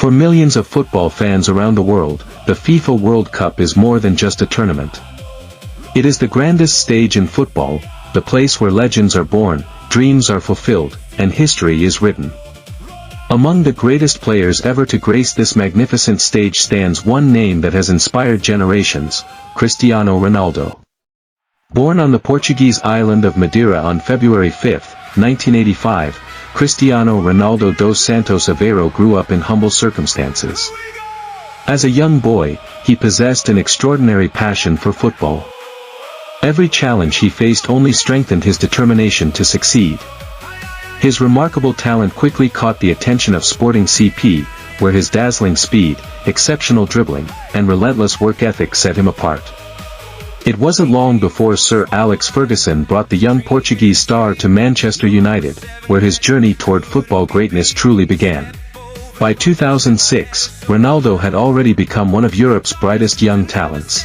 For millions of football fans around the world, the FIFA World Cup is more than just a tournament. It is the grandest stage in football, the place where legends are born, dreams are fulfilled, and history is written. Among the greatest players ever to grace this magnificent stage stands one name that has inspired generations: Cristiano Ronaldo. Born on the Portuguese island of Madeira on February 5, 1985, Cristiano Ronaldo dos Santos Aveiro grew up in humble circumstances. As a young boy, he possessed an extraordinary passion for football. Every challenge he faced only strengthened his determination to succeed. His remarkable talent quickly caught the attention of Sporting CP, where his dazzling speed, exceptional dribbling, and relentless work ethic set him apart. It wasn't long before Sir Alex Ferguson brought the young Portuguese star to Manchester United, where his journey toward football greatness truly began. By 2006, Ronaldo had already become one of Europe's brightest young talents.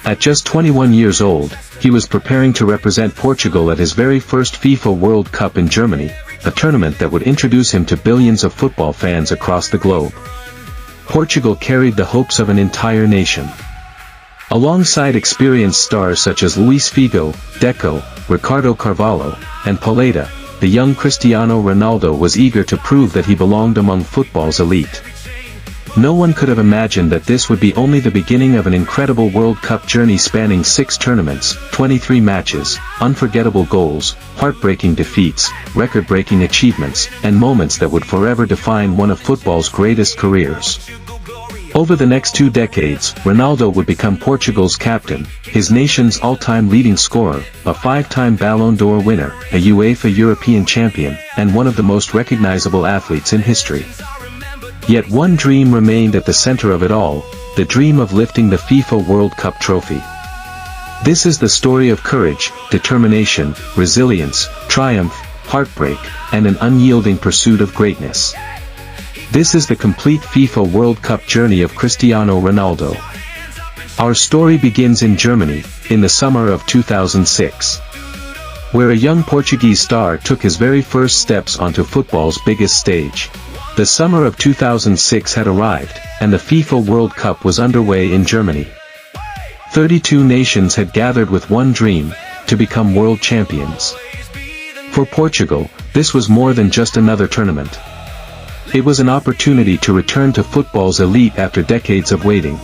At just 21 years old, he was preparing to represent Portugal at his very first FIFA World Cup in Germany, a tournament that would introduce him to billions of football fans across the globe. Portugal carried the hopes of an entire nation. Alongside experienced stars such as Luis Figo, Deco, Ricardo Carvalho, and Pauleta, the young Cristiano Ronaldo was eager to prove that he belonged among football's elite. No one could have imagined that this would be only the beginning of an incredible World Cup journey spanning 6 tournaments, 23 matches, unforgettable goals, heartbreaking defeats, record-breaking achievements, and moments that would forever define one of football's greatest careers. Over the next 2 decades, Ronaldo would become Portugal's captain, his nation's all-time leading scorer, a 5-time Ballon d'Or winner, a UEFA European champion, and one of the most recognizable athletes in history. Yet one dream remained at the center of it all, the dream of lifting the FIFA World Cup trophy. This is the story of courage, determination, resilience, triumph, heartbreak, and an unyielding pursuit of greatness. This is the complete FIFA World Cup journey of Cristiano Ronaldo. Our story begins in Germany, in the summer of 2006. Where a young Portuguese star took his very first steps onto football's biggest stage. The summer of 2006 had arrived, and the FIFA World Cup was underway in Germany. 32 nations had gathered with one dream, to become world champions. For Portugal, this was more than just another tournament. It was an opportunity to return to football's elite after decades of waiting.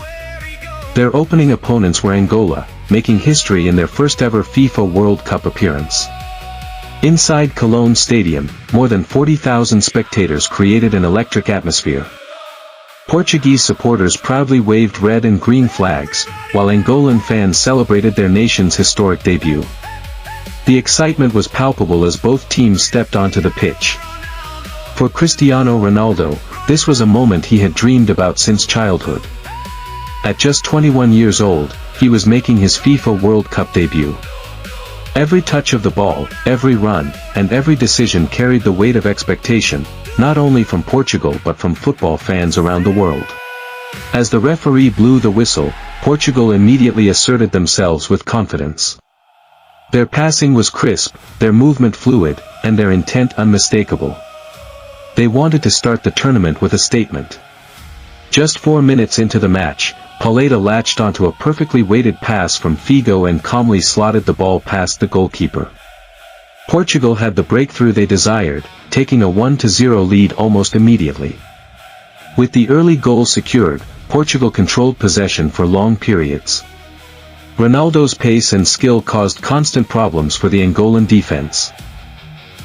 Their opening opponents were Angola, making history in their first ever FIFA World Cup appearance. Inside Cologne Stadium, more than 40,000 spectators created an electric atmosphere. Portuguese supporters proudly waved red and green flags, while Angolan fans celebrated their nation's historic debut. The excitement was palpable as both teams stepped onto the pitch. For Cristiano Ronaldo, this was a moment he had dreamed about since childhood. At just 21 years old, he was making his FIFA World Cup debut. Every touch of the ball, every run, and every decision carried the weight of expectation, not only from Portugal but from football fans around the world. As the referee blew the whistle, Portugal immediately asserted themselves with confidence. Their passing was crisp, their movement fluid, and their intent unmistakable. They wanted to start the tournament with a statement. Just 4 minutes into the match, Pauleta latched onto a perfectly weighted pass from Figo and calmly slotted the ball past the goalkeeper. Portugal had the breakthrough they desired, taking a 1-0 lead almost immediately. With the early goal secured, Portugal controlled possession for long periods. Ronaldo's pace and skill caused constant problems for the Angolan defense.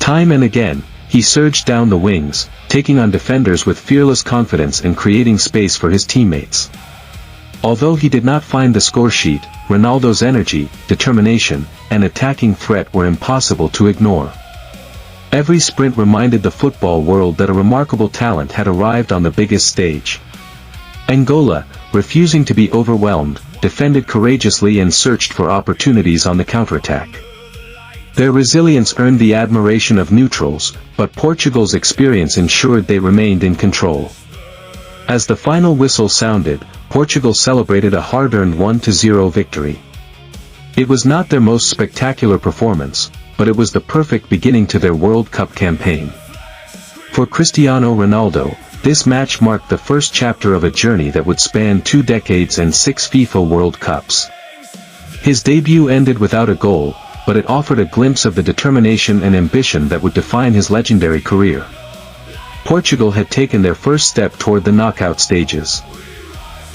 Time and again, he surged down the wings, taking on defenders with fearless confidence and creating space for his teammates. Although he did not find the score sheet, Ronaldo's energy, determination, and attacking threat were impossible to ignore. Every sprint reminded the football world that a remarkable talent had arrived on the biggest stage. Angola, refusing to be overwhelmed, defended courageously and searched for opportunities on the counterattack. Their resilience earned the admiration of neutrals, but Portugal's experience ensured they remained in control. As the final whistle sounded, Portugal celebrated a hard-earned 1-0 victory. It was not their most spectacular performance, but it was the perfect beginning to their World Cup campaign. For Cristiano Ronaldo, This match marked the first chapter of a journey that would span 2 decades and 6 FIFA World Cups. His debut ended without a goal, but it offered a glimpse of the determination and ambition that would define his legendary career. Portugal had taken their first step toward the knockout stages.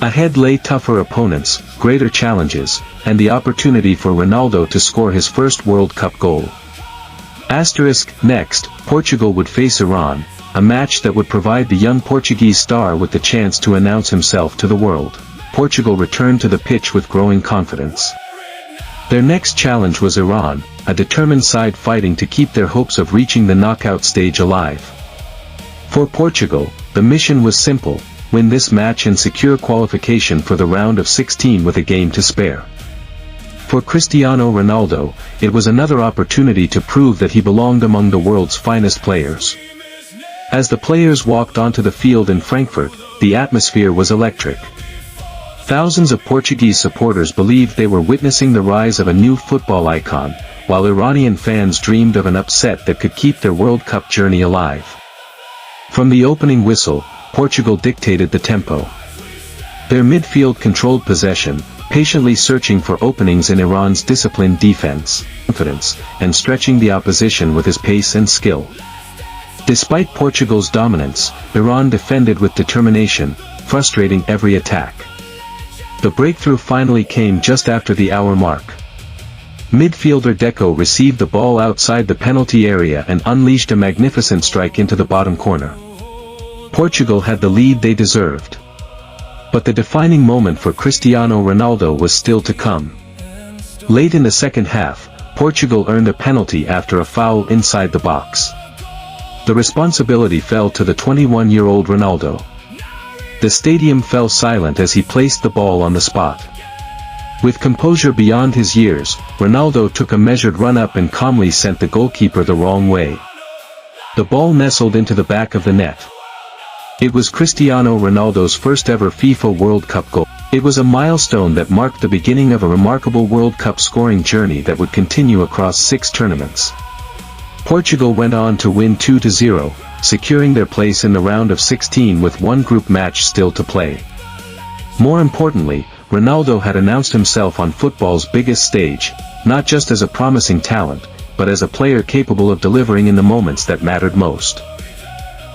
Ahead lay tougher opponents, greater challenges, and the opportunity for Ronaldo to score his first World Cup goal. Next, Portugal would face Iran, a match that would provide the young Portuguese star with the chance to announce himself to the world. Portugal returned to the pitch with growing confidence. Their next challenge was Iran, a determined side fighting to keep their hopes of reaching the knockout stage alive. For Portugal, the mission was simple: win this match and secure qualification for the round of 16 with a game to spare. For Cristiano Ronaldo, it was another opportunity to prove that he belonged among the world's finest players. As the players walked onto the field in Frankfurt, the atmosphere was electric. Thousands of Portuguese supporters believed they were witnessing the rise of a new football icon, while Iranian fans dreamed of an upset that could keep their World Cup journey alive. From the opening whistle, Portugal dictated the tempo. Their midfield controlled possession, patiently searching for openings in Iran's disciplined defense, confidence, and stretching the opposition with his pace and skill. Despite Portugal's dominance, Iran defended with determination, frustrating every attack. The breakthrough finally came just after the hour mark. Midfielder Deco received the ball outside the penalty area and unleashed a magnificent strike into the bottom corner. Portugal had the lead they deserved. But the defining moment for Cristiano Ronaldo was still to come. Late in the second half, Portugal earned a penalty after a foul inside the box. The responsibility fell to the 21-year-old Ronaldo. The stadium fell silent as he placed the ball on the spot. With composure beyond his years, Ronaldo took a measured run-up and calmly sent the goalkeeper the wrong way. The ball nestled into the back of the net. It was Cristiano Ronaldo's first ever FIFA World Cup goal. It was a milestone that marked the beginning of a remarkable World Cup scoring journey that would continue across 6 tournaments. Portugal went on to win 2-0, securing their place in the round of 16 with one group match still to play. More importantly, Ronaldo had announced himself on football's biggest stage, not just as a promising talent, but as a player capable of delivering in the moments that mattered most.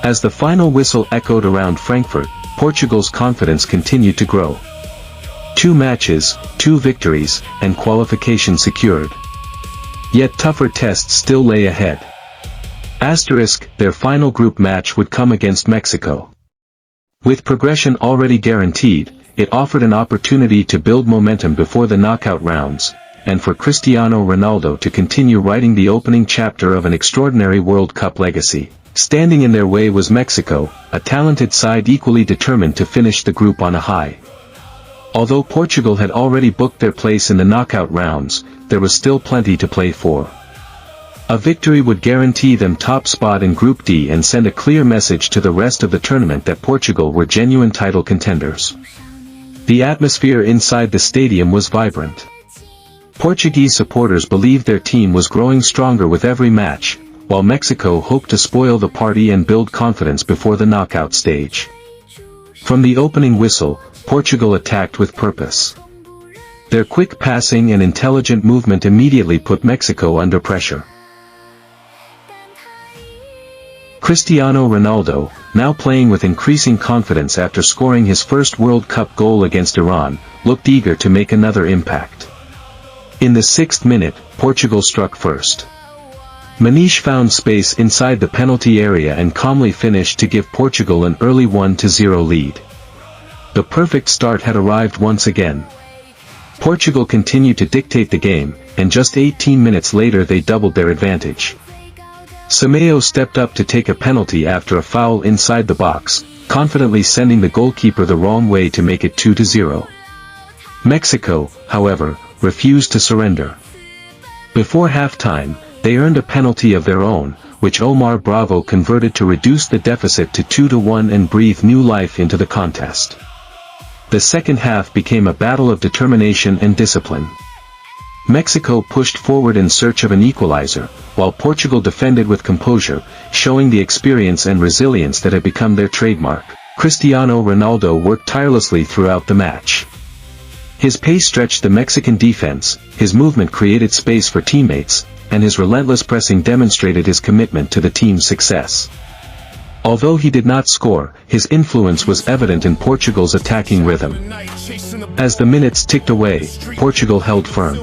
As the final whistle echoed around Frankfurt, Portugal's confidence continued to grow. 2 matches, 2 victories, and qualification secured. Yet tougher tests still lay ahead. Their final group match would come against Mexico. With progression already guaranteed, it offered an opportunity to build momentum before the knockout rounds, and for Cristiano Ronaldo to continue writing the opening chapter of an extraordinary World Cup legacy. Standing in their way was Mexico, a talented side equally determined to finish the group on a high. Although Portugal had already booked their place in the knockout rounds, there was still plenty to play for. A victory would guarantee them top spot in Group D and send a clear message to the rest of the tournament that Portugal were genuine title contenders. The atmosphere inside the stadium was vibrant. Portuguese supporters believed their team was growing stronger with every match, while Mexico hoped to spoil the party and build confidence before the knockout stage. From the opening whistle, Portugal attacked with purpose. Their quick passing and intelligent movement immediately put Mexico under pressure. Cristiano Ronaldo, now playing with increasing confidence after scoring his first World Cup goal against Iran, looked eager to make another impact. In the 6th minute, Portugal struck first. Maniche found space inside the penalty area and calmly finished to give Portugal an early 1-0 lead. The perfect start had arrived once again. Portugal continued to dictate the game, and just 18 minutes later they doubled their advantage. Semedo stepped up to take a penalty after a foul inside the box, confidently sending the goalkeeper the wrong way to make it 2-0. Mexico, however, refused to surrender. Before halftime, they earned a penalty of their own, which Omar Bravo converted to reduce the deficit to 2-1 and breathe new life into the contest. The second half became a battle of determination and discipline. Mexico pushed forward in search of an equalizer, while Portugal defended with composure, showing the experience and resilience that had become their trademark. Cristiano Ronaldo worked tirelessly throughout the match. His pace stretched the Mexican defense, his movement created space for teammates, and his relentless pressing demonstrated his commitment to the team's success. Although he did not score, his influence was evident in Portugal's attacking rhythm. As the minutes ticked away, Portugal held firm.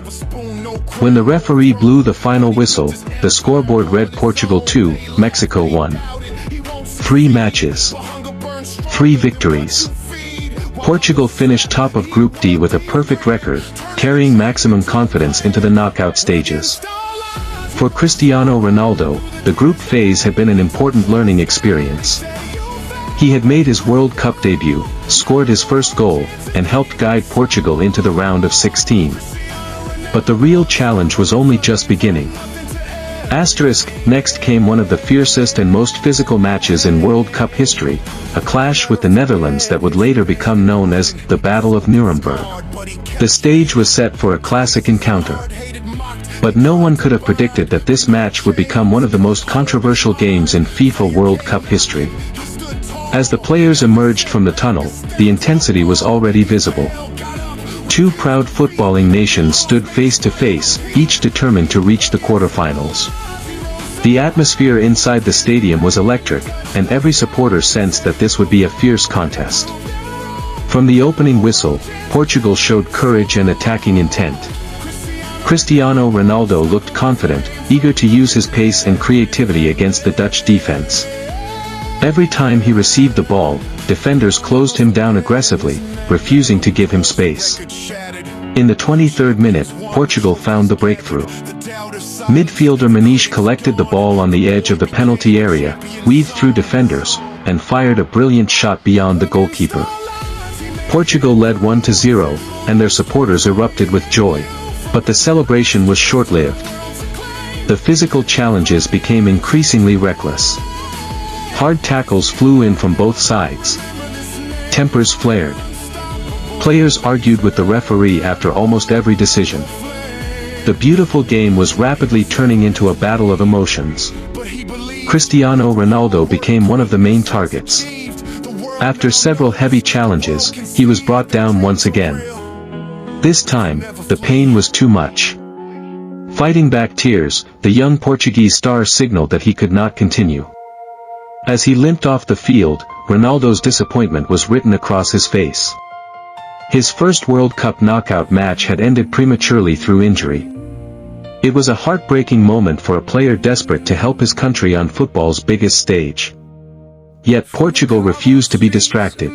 When the referee blew the final whistle, the scoreboard read Portugal 2, Mexico 1. 3 matches. 3 victories. Portugal finished top of Group D with a perfect record, carrying maximum confidence into the knockout stages. For Cristiano Ronaldo, the group phase had been an important learning experience. He had made his World Cup debut, scored his first goal, and helped guide Portugal into the round of 16. But the real challenge was only just beginning. Next came one of the fiercest and most physical matches in World Cup history, a clash with the Netherlands that would later become known as the Battle of Nuremberg. The stage was set for a classic encounter. But no one could have predicted that this match would become one of the most controversial games in FIFA World Cup history. As the players emerged from the tunnel, the intensity was already visible. 2 proud footballing nations stood face to face, each determined to reach the quarterfinals. The atmosphere inside the stadium was electric, and every supporter sensed that this would be a fierce contest. From the opening whistle, Portugal showed courage and attacking intent. Cristiano Ronaldo looked confident, eager to use his pace and creativity against the Dutch defense. Every time he received the ball, defenders closed him down aggressively, refusing to give him space. In the 23rd minute, Portugal found the breakthrough. Midfielder Maniche collected the ball on the edge of the penalty area, weaved through defenders, and fired a brilliant shot beyond the goalkeeper. Portugal led 1-0, and their supporters erupted with joy. But the celebration was short-lived. The physical challenges became increasingly reckless. Hard tackles flew in from both sides. Tempers flared. Players argued with the referee after almost every decision. The beautiful game was rapidly turning into a battle of emotions. Cristiano Ronaldo became one of the main targets. After several heavy challenges, he was brought down once again. This time, the pain was too much. Fighting back tears, the young Portuguese star signaled that he could not continue. As he limped off the field, Ronaldo's disappointment was written across his face. His first World Cup knockout match had ended prematurely through injury. It was a heartbreaking moment for a player desperate to help his country on football's biggest stage. Yet Portugal refused to be distracted.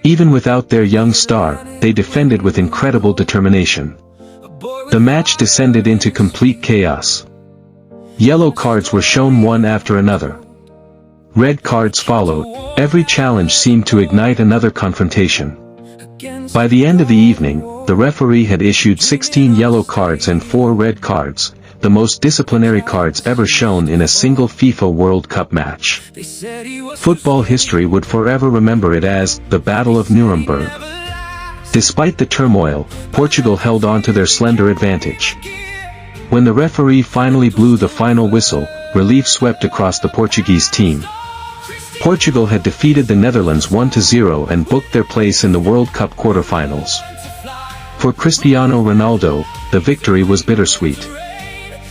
Even without their young star, they defended with incredible determination. The match descended into complete chaos. Yellow cards were shown one after another. Red cards followed. Every challenge seemed to ignite another confrontation. By the end of the evening, the referee had issued 16 yellow cards and 4 red cards, the most disciplinary cards ever shown in a single FIFA World Cup match. Football history would forever remember it as the Battle of Nuremberg. Despite the turmoil, Portugal held on to their slender advantage. When the referee finally blew the final whistle, relief swept across the Portuguese team. Portugal had defeated the Netherlands 1-0 and booked their place in the World Cup quarterfinals. For Cristiano Ronaldo, the victory was bittersweet.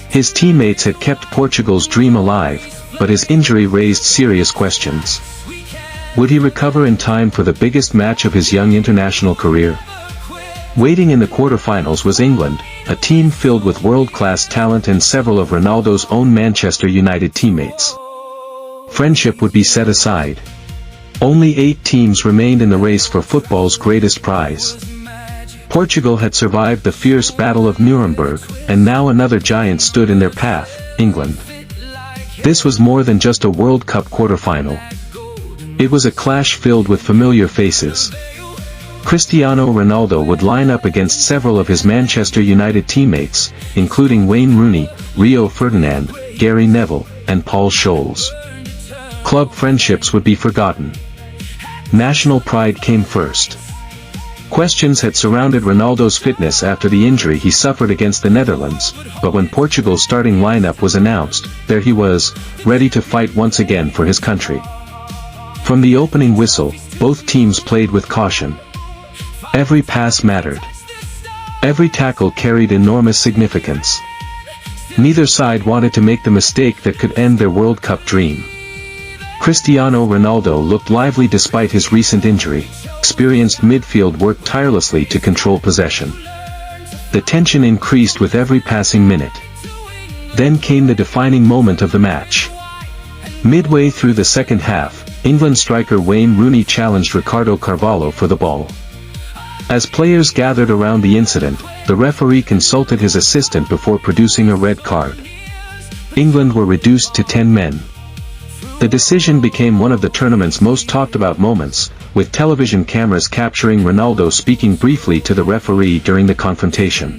His teammates had kept Portugal's dream alive, but his injury raised serious questions. Would he recover in time for the biggest match of his young international career? Waiting in the quarterfinals was England, a team filled with world-class talent and several of Ronaldo's own Manchester United teammates. Friendship would be set aside. Only 8 teams remained in the race for football's greatest prize. Portugal had survived the fierce Battle of Nuremberg, and now another giant stood in their path, England. This was more than just a World Cup quarterfinal. It was a clash filled with familiar faces. Cristiano Ronaldo would line up against several of his Manchester United teammates, including Wayne Rooney, Rio Ferdinand, Gary Neville, and Paul Scholes. Club friendships would be forgotten. National pride came first. Questions had surrounded Ronaldo's fitness after the injury he suffered against the Netherlands, but when Portugal's starting lineup was announced, there he was, ready to fight once again for his country. From the opening whistle, both teams played with caution. Every pass mattered. Every tackle carried enormous significance. Neither side wanted to make the mistake that could end their World Cup dream. Cristiano Ronaldo looked lively despite his recent injury. Experienced midfield worked tirelessly to control possession. The tension increased with every passing minute. Then came the defining moment of the match. Midway through the second half, England striker Wayne Rooney challenged Ricardo Carvalho for the ball. As players gathered around the incident, the referee consulted his assistant before producing a red card. England were reduced to 10 men. The decision became one of the tournament's most talked about moments, with television cameras capturing Ronaldo speaking briefly to the referee during the confrontation.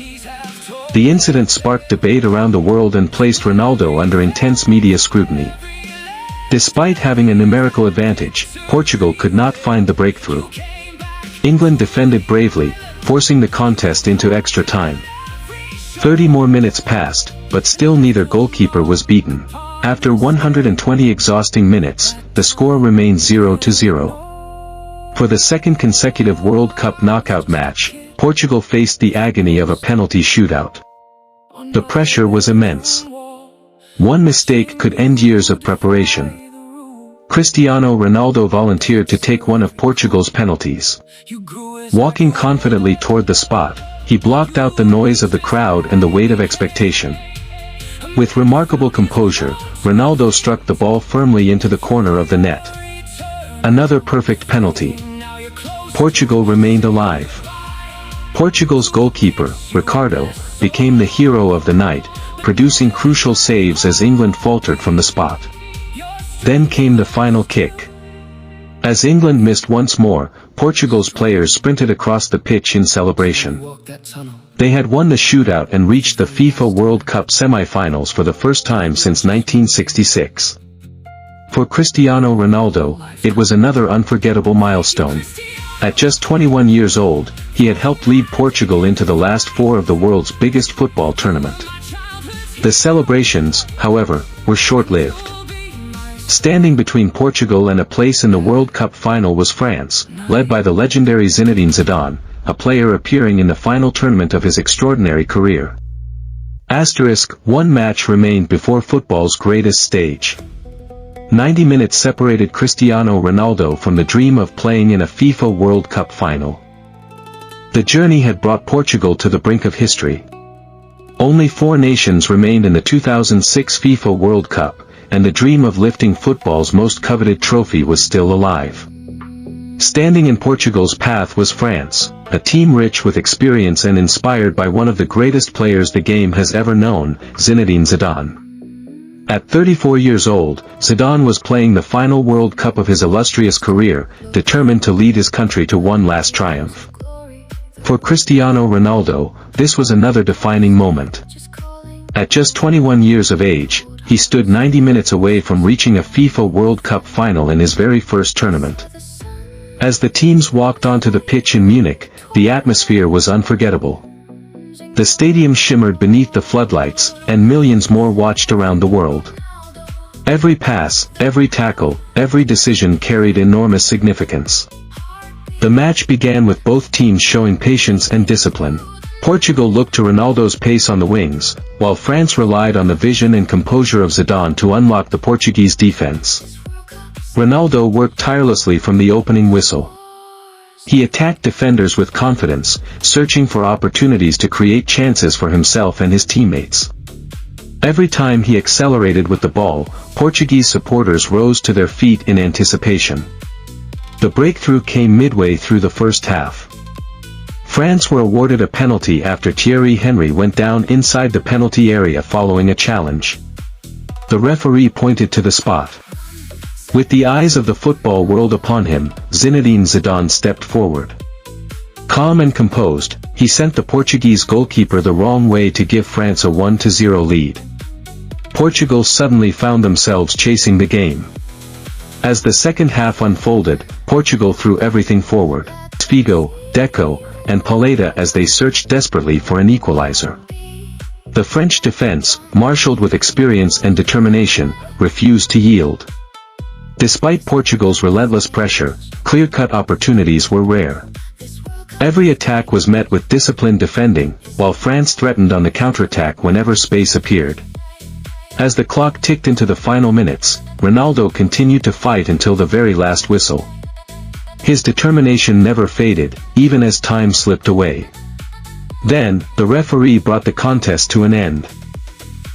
The incident sparked debate around the world and placed Ronaldo under intense media scrutiny. Despite having a numerical advantage, Portugal could not find the breakthrough. England defended bravely, forcing the contest into extra time. 30 more minutes passed, but still neither goalkeeper was beaten. After 120 exhausting minutes, the score remained 0-0. For the second consecutive World Cup knockout match, Portugal faced the agony of a penalty shootout. The pressure was immense. One mistake could end years of preparation. Cristiano Ronaldo volunteered to take one of Portugal's penalties. Walking confidently toward the spot, he blocked out the noise of the crowd and the weight of expectation. With remarkable composure, Ronaldo struck the ball firmly into the corner of the net. Another perfect penalty. Portugal remained alive. Portugal's goalkeeper, Ricardo, became the hero of the night, producing crucial saves as England faltered from the spot. Then came the final kick. As England missed once more, Portugal's players sprinted across the pitch in celebration. They had won the shootout and reached the FIFA World Cup semi-finals for the first time since 1966. For Cristiano Ronaldo, it was another unforgettable milestone. At just 21 years old, he had helped lead Portugal into the last four of the world's biggest football tournament. The celebrations, however, were short-lived. Standing between Portugal and a place in the World Cup final was France, led by the legendary Zinedine Zidane, a player appearing in the final tournament of his extraordinary career. One match remained before football's greatest stage. 90 minutes separated Cristiano Ronaldo from the dream of playing in a FIFA World Cup final. The journey had brought Portugal to the brink of history. Only 4 nations remained in the 2006 FIFA World Cup, and the dream of lifting football's most coveted trophy was still alive. Standing in Portugal's path was France, a team rich with experience and inspired by one of the greatest players the game has ever known, Zinedine Zidane. At 34 years old, Zidane was playing the final World Cup of his illustrious career, determined to lead his country to one last triumph. For Cristiano Ronaldo, this was another defining moment. At just 21 years of age, he stood 90 minutes away from reaching a FIFA World Cup final in his very first tournament. As the teams walked onto the pitch in Munich, the atmosphere was unforgettable. The stadium shimmered beneath the floodlights, and millions more watched around the world. Every pass, every tackle, every decision carried enormous significance. The match began with both teams showing patience and discipline. Portugal looked to Ronaldo's pace on the wings, while France relied on the vision and composure of Zidane to unlock the Portuguese defense. Ronaldo worked tirelessly from the opening whistle. He attacked defenders with confidence, searching for opportunities to create chances for himself and his teammates. Every time he accelerated with the ball, Portuguese supporters rose to their feet in anticipation. The breakthrough came midway through the first half. France were awarded a penalty after Thierry Henry went down inside the penalty area following a challenge. The referee pointed to the spot. With the eyes of the football world upon him, Zinedine Zidane stepped forward. Calm and composed, he sent the Portuguese goalkeeper the wrong way to give France a 1-0 lead. Portugal suddenly found themselves chasing the game. As the second half unfolded, Portugal threw everything forward. Figo, Deco, and Pauleta as they searched desperately for an equalizer. The French defense, marshaled with experience and determination, refused to yield. Despite Portugal's relentless pressure, clear-cut opportunities were rare. Every attack was met with disciplined defending, while France threatened on the counterattack whenever space appeared. As the clock ticked into the final minutes, Ronaldo continued to fight until the very last whistle. His determination never faded, even as time slipped away. Then, the referee brought the contest to an end.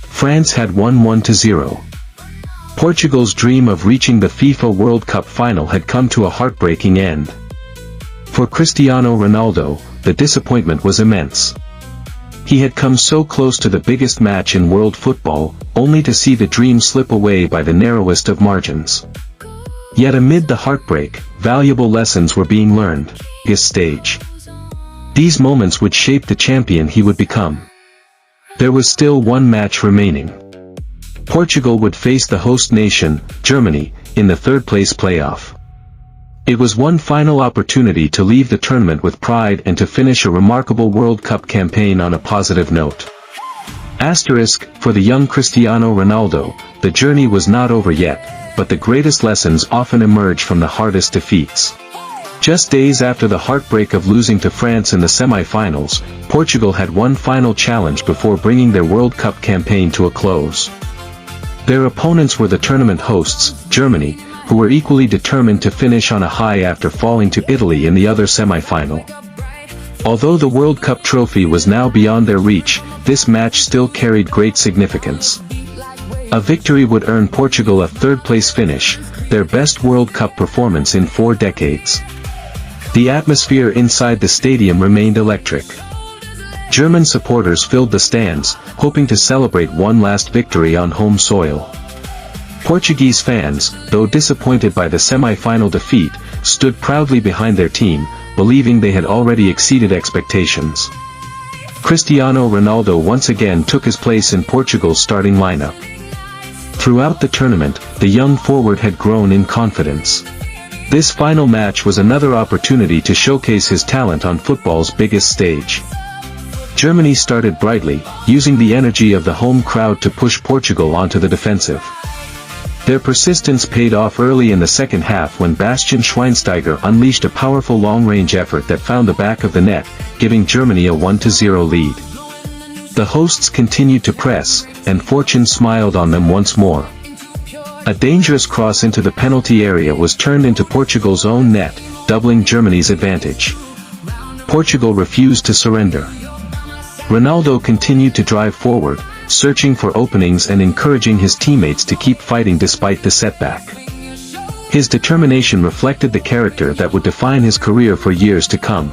France had won 1-0. Portugal's dream of reaching the FIFA World Cup final had come to a heartbreaking end. For Cristiano Ronaldo, the disappointment was immense. He had come so close to the biggest match in world football, only to see the dream slip away by the narrowest of margins. Yet amid the heartbreak, valuable lessons were being learned. His stage. These moments would shape the champion he would become. There was still one match remaining. Portugal would face the host nation, Germany, in the third-place playoff. It was one final opportunity to leave the tournament with pride and to finish a remarkable World Cup campaign on a positive note. Asterisk, for the young Cristiano Ronaldo, the journey was not over yet, but the greatest lessons often emerge from the hardest defeats. Just days after the heartbreak of losing to France in the semi-finals, Portugal had one final challenge before bringing their World Cup campaign to a close. Their opponents were the tournament hosts, Germany, who were equally determined to finish on a high after falling to Italy in the other semi-final. Although the World Cup trophy was now beyond their reach, this match still carried great significance. A victory would earn Portugal a third-place finish, their best World Cup performance in 4 decades. The atmosphere inside the stadium remained electric. German supporters filled the stands, hoping to celebrate one last victory on home soil. Portuguese fans, though disappointed by the semi-final defeat, stood proudly behind their team, believing they had already exceeded expectations. Cristiano Ronaldo once again took his place in Portugal's starting lineup. Throughout the tournament, the young forward had grown in confidence. This final match was another opportunity to showcase his talent on football's biggest stage. Germany started brightly, using the energy of the home crowd to push Portugal onto the defensive. Their persistence paid off early in the second half when Bastian Schweinsteiger unleashed a powerful long-range effort that found the back of the net, giving Germany a 1-0 lead. The hosts continued to press, and fortune smiled on them once more. A dangerous cross into the penalty area was turned into Portugal's own net, doubling Germany's advantage. Portugal refused to surrender. Ronaldo continued to drive forward, searching for openings and encouraging his teammates to keep fighting despite the setback. His determination reflected the character that would define his career for years to come.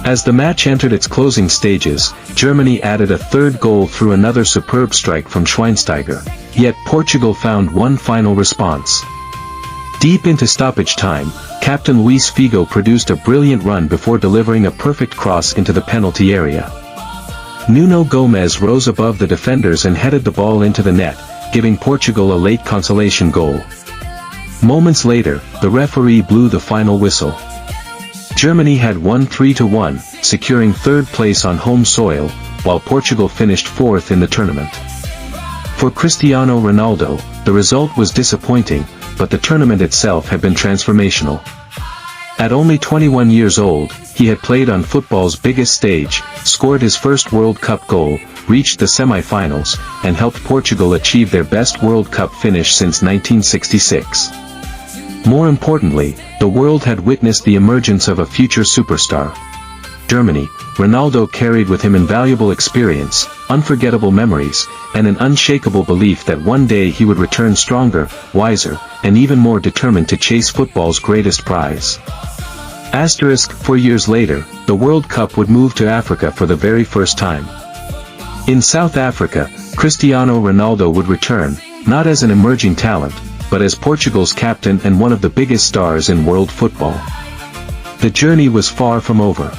As the match entered its closing stages, Germany added a third goal through another superb strike from Schweinsteiger, yet Portugal found one final response. Deep into stoppage time, Captain Luis Figo produced a brilliant run before delivering a perfect cross into the penalty area. Nuno Gomes rose above the defenders and headed the ball into the net, giving Portugal a late consolation goal. Moments later, the referee blew the final whistle. Germany had won 3-1, securing third place on home soil, while Portugal finished fourth in the tournament. For Cristiano Ronaldo, the result was disappointing, but the tournament itself had been transformational. At only 21 years old, he had played on football's biggest stage, scored his first World Cup goal, reached the semi-finals, and helped Portugal achieve their best World Cup finish since 1966. More importantly, the world had witnessed the emergence of a future superstar. Germany, Ronaldo carried with him invaluable experience, unforgettable memories, and an unshakable belief that one day he would return stronger, wiser, and even more determined to chase football's greatest prize. Asterisk, 4 years later, the World Cup would move to Africa for the very first time. In South Africa, Cristiano Ronaldo would return, not as an emerging talent, but as Portugal's captain and one of the biggest stars in world football. The journey was far from over.